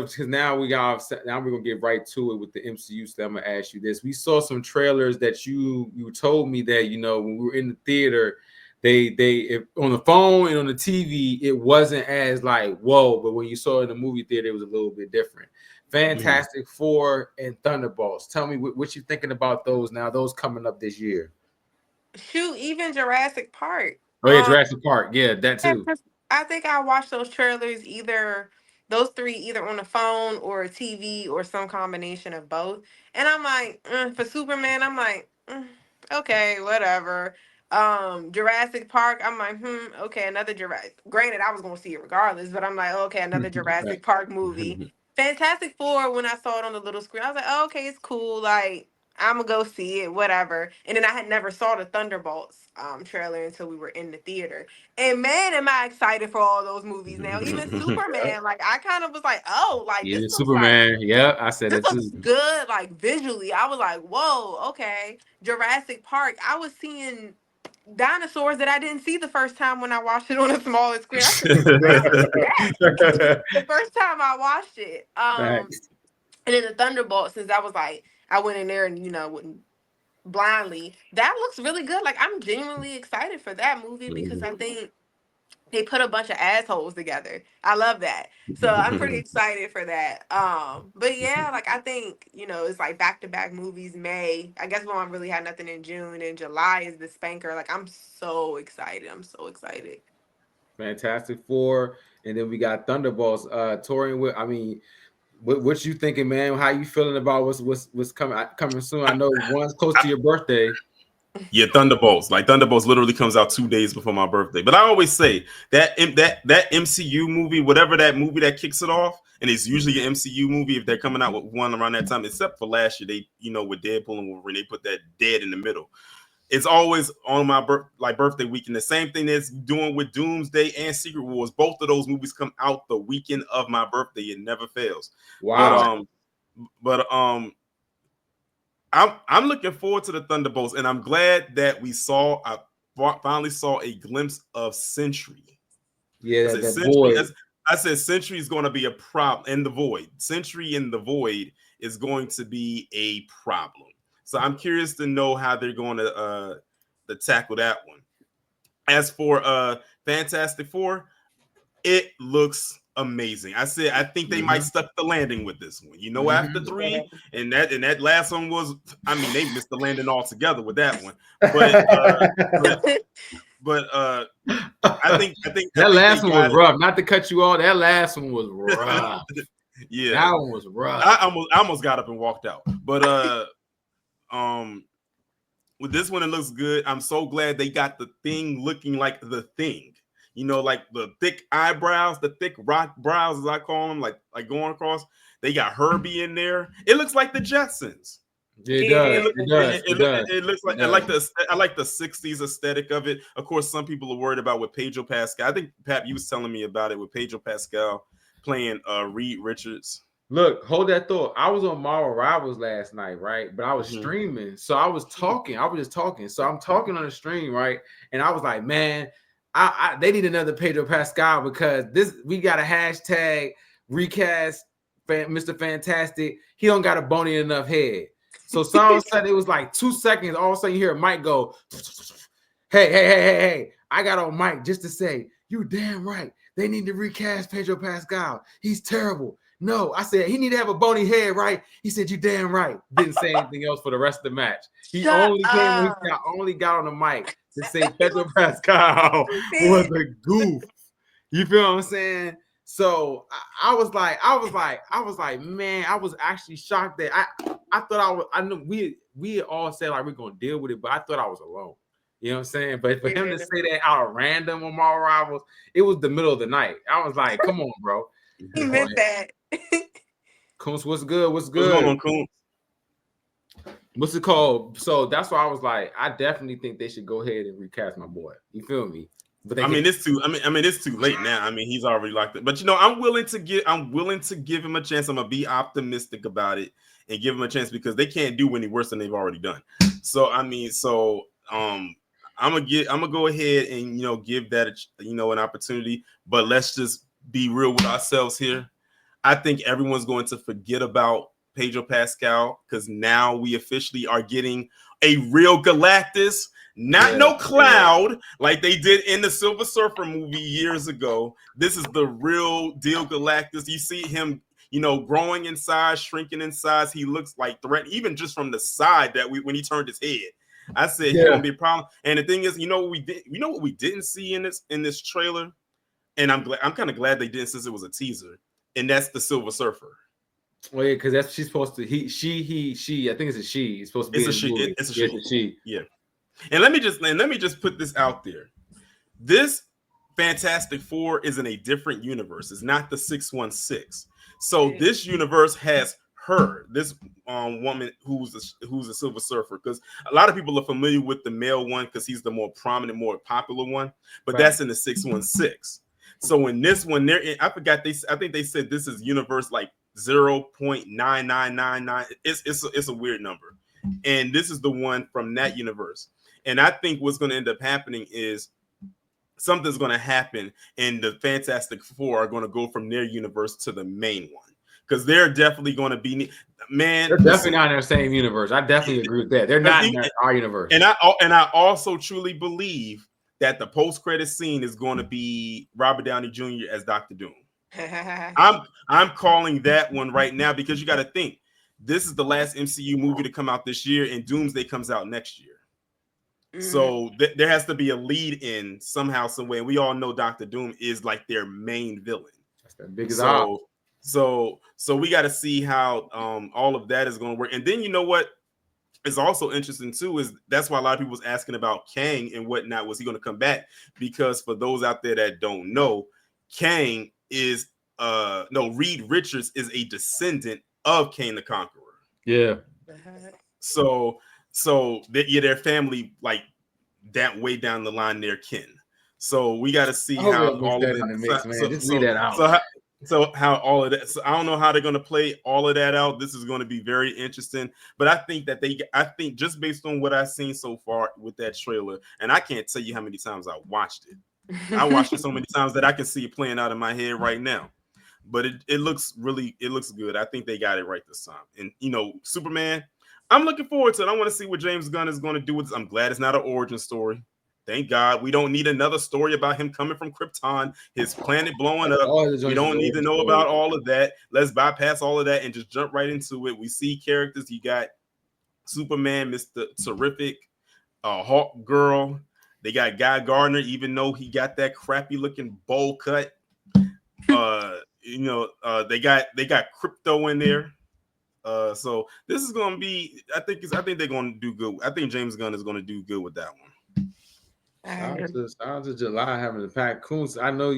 because now we're gonna get right to it with the MCU stuff. I'm gonna ask you this. We saw some trailers that you told me that when we were in the theater, if, on the phone and on the TV it wasn't as like whoa, but when you saw it in the movie theater it was a little bit different. Fantastic Four and Thunderbolts. Tell me what you thinking about those now. Those coming up this year. Shoot, even Jurassic Park. Oh yeah, Jurassic Park. Yeah, that Yeah, too. 'cause I think I watched those trailers those three either on the phone or a TV or some combination of both. And I'm like, for Superman, I'm like, okay, whatever. Jurassic Park, I'm like, okay, another Jurassic. Granted, I was gonna see it regardless, but I'm like, okay, another Jurassic Park movie. Fantastic Four, when I saw it on the little screen, I was like, oh, okay, it's cool. Like, I'm gonna go see it, whatever. And then I had never saw the Thunderbolts trailer until we were in the theater. And man, am I excited for all those movies now. Even Superman, like I kind of was like, oh, like Yeah, Superman. Yeah, I said this that looks too. good, like visually. I was like, whoa, okay. Jurassic Park. I was seeing dinosaurs that I didn't see the first time when I watched it on a smaller screen. I said, this crazy as that. The first time I watched it. Thanks. And then the Thunderbolt, since I was like, I went in there and wouldn't blindly. That looks really good. Like I'm genuinely excited for that movie because I think they put a bunch of assholes together. I love that. So I'm pretty excited for that. But yeah, like I think, it's like back to back movies, May. I guess we won't really have nothing in June, and July is the spanker. Like I'm so excited. I'm so excited. Fantastic Four, and then we got Thunderbolts. Touring with. I mean, what you thinking, man? How you feeling about what's coming soon? I know one's close to your birthday. Yeah, Thunderbolts. Like Thunderbolts literally comes out 2 days before my birthday. But I always say that MCU movie, whatever that movie that kicks it off, and it's usually an MCU movie if they're coming out with one around that time, except for last year, they with Deadpool and Wolverine, they put that dead in the middle. It's always on my birthday weekend. The same thing that's doing with Doomsday and Secret Wars. Both of those movies come out the weekend of my birthday. It never fails. Wow. But I'm looking forward to the Thunderbolts, and I'm glad that I finally saw a glimpse of Sentry. Yeah, I said, that Sentry, Void. I said Sentry is going to be a problem in the Void. Sentry in the Void is going to be a problem. So I'm curious to know how they're going to tackle that one. As for Fantastic Four, it looks amazing. I think they might stuck the landing with this one. After 3, and that last one was, I mean, they missed the landing altogether with that one. But I think that last one was rough. Not to cut you off, that last one was rough. Yeah, that one was rough. I almost got up and walked out. But with this one, it looks good. I'm so glad they got the Thing looking like the Thing. Like the thick eyebrows, the thick rock brows, as I call them, like going across. They got Herbie in there. It looks like the Jetsons. It does. It looks like I like the 60s aesthetic of it. Of course, some people are worried about with Pedro Pascal. I think Pat, you was telling me about it with Pedro Pascal playing Reed Richards. Look, hold that thought. I was on Marvel Rivals last night, right? But I was streaming, so I was talking. I was just talking. So I'm talking on the stream, right? And I was like, man, they need another Pedro Pascal because we got a hashtag recast Mr. Fantastic. He don't got a bony enough head. So all of a sudden it was like 2 seconds. All of a sudden you hear a mic go, hey. I got on mic just to say, you damn right. They need to recast Pedro Pascal. He's terrible. No, I said he need to have a bony head, right? He said, you damn right. Didn't say anything else for the rest of the match. He only got on the mic to say Pedro Pascal was a goof. You feel what I'm saying? So I was like, man, I was actually shocked that I thought I knew we all said like we're gonna deal with it, but I thought I was alone. You know what I'm saying? But for him to say that out of random on Marvel Rivals, it was the middle of the night. I was like, come on, bro. He meant that. Coons, what's good? What's good? What's going on, Coons? What's it called? So that's why I was like, I definitely think they should go ahead and recast my boy. You feel me? But it's too late now. I mean, he's already locked it. But I'm willing to give him a chance. I'm gonna be optimistic about it and give him a chance because they can't do any worse than they've already done. So I'm gonna go ahead and give that an opportunity. But let's just be real with ourselves here. I think everyone's going to forget about Pedro Pascal because now we officially are getting a real Galactus, not no cloud like they did in the Silver Surfer movie years ago. This is the real deal Galactus. You see him, growing in size, shrinking in size. He looks like threat, even just from the side when he turned his head. I said he's gonna be a problem. And the thing is, what we did, what we didn't see in this trailer, and I'm kind of glad they didn't since it was a teaser, and that's the Silver Surfer. Well, yeah, because she's supposed to. She. I think it's a she. It's supposed to be. It's a she. Movie. It's a she. It's a she. Yeah. And let me just put this out there. This Fantastic Four is in a different universe. It's not the 616. So this universe has this woman who's a Silver Surfer, because a lot of people are familiar with the male one because he's the more prominent, more popular one, but that's in the 616. So in this one, I think they said this is universe like 0.9999. It's a weird number, and this is the one from that universe. And I think what's going to end up happening is something's going to happen, and the Fantastic Four are going to go from their universe to the main one, because they're definitely going to be, man. They're definitely not in the same universe. I definitely agree with that. They're not in our universe. And I also truly believe that the post-credit scene is going to be Robert Downey Jr. as Dr. Doom. I'm calling that one right now, because you got to think this is the last MCU movie to come out this year, and Doomsday comes out next year. So there has to be a lead in somehow, some way. And we all know Dr. Doom is like their main villain. That's the biggest so we got to see how all of that is going to work. And then what is also interesting too is that's why a lot of people was asking about Kang and whatnot. Was he going to come back? Because for those out there that don't know, Kang is Reed Richards is a descendant of Kang the Conqueror. Yeah. So their family, like that way down the line, they're kin. So we got to see how all of that. So how all of that. So I don't know how they're going to play all of that out. This is going to be very interesting. But I think just based on what I've seen so far with that trailer, and I can't tell you how many times I watched it. I watched it so many times that I can see it playing out in my head right now. But it looks good. I think they got it right this time. And Superman, I'm looking forward to it. I want to see what James Gunn is going to do with this. I'm glad it's not an origin story. Thank God. We don't need another story about him coming from Krypton, his planet blowing up. We don't need to know about all of that. Let's bypass all of that and just jump right into it. We see characters. You got Superman, Mr. Terrific, Hawk Girl. They got Guy Gardner, even though he got that crappy looking bowl cut. They got Crypto in there. So this is going to be. I think they're going to do good. I think James Gunn is going to do good with that one. Sounds to July having the Pat Coons. I know